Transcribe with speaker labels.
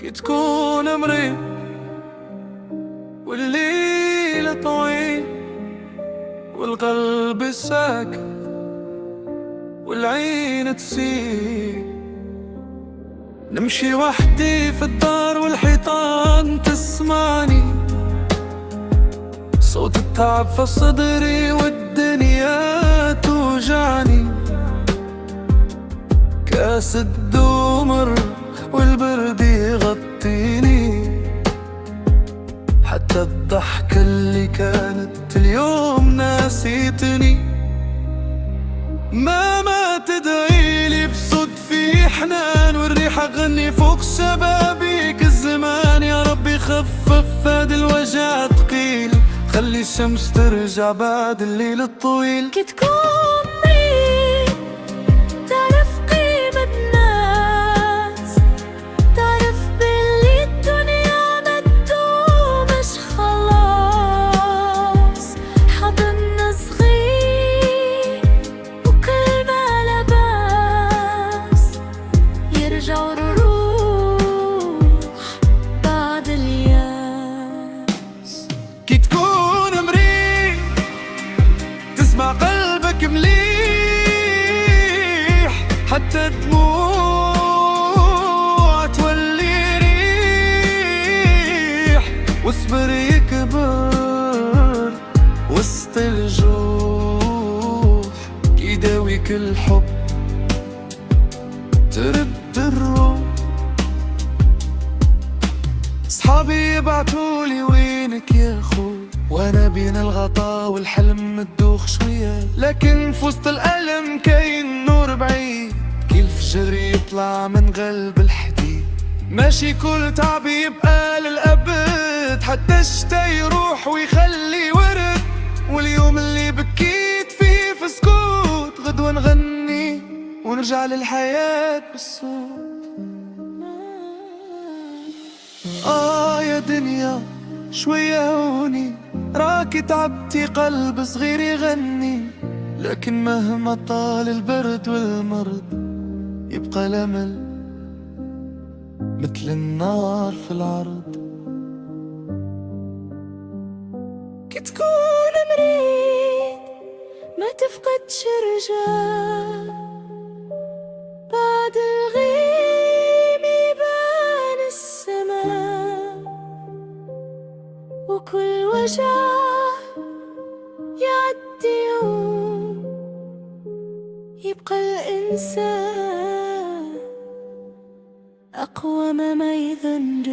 Speaker 1: كي تكون مريض والليل طويل والقلب ساكت والعين تسيل، نمشي وحدي في الدار والحيطان تسمعني، صوت التعب في صدري والدنيا توجعني، كاس الدمر والبرد يغطيني، حتى الضحكة اللي كانت اليوم ناسيتني. ماما تدعيلي بصوت في حنان والريحة غني فوق شبابيك الزمان، يا ربي خفف هاد الوجع ثقيل، خلي الشمس ترجع بعد الليل الطويل.
Speaker 2: كي تكون مريض تعرف قيمة الناس، تعرف باللي الدنيا ما تدومش خلاص، حضننا صغير وكل ما لباس يرجع الروح بعد الياس.
Speaker 1: كي تكون مريض تسمع قلبك مليح، حتى دموع تولي ريح، واصبر يكبر وسط الجروح، يداويك الحب ترد الروح. صحابي يبعتولي وينك يا خو، وانا بين الغطا والحلم مدوخ شوية، لكن في وسط الألم كاين نور بعيد، كي الفجر يطلع من قلب الحديد، ماشي كل تعب يبقى للأبد، حتى الشتا يروح ويخلي ورد، واليوم اللي بكيت فيه في سكوت غدوة نغني ونرجع للحياة بالصوت. يا دنيا شوية هوني، راكي تعبتي قلب صغير يغني، لكن مهما طال البرد والمرض يبقى الأمل مثل النار في العرض.
Speaker 2: كي تكون مريض ما تفقدش رجاء، بعد الغيم يبان السماء، وكل وجع يعدي يوم يبقى الإنسان أقوى ما يذنب.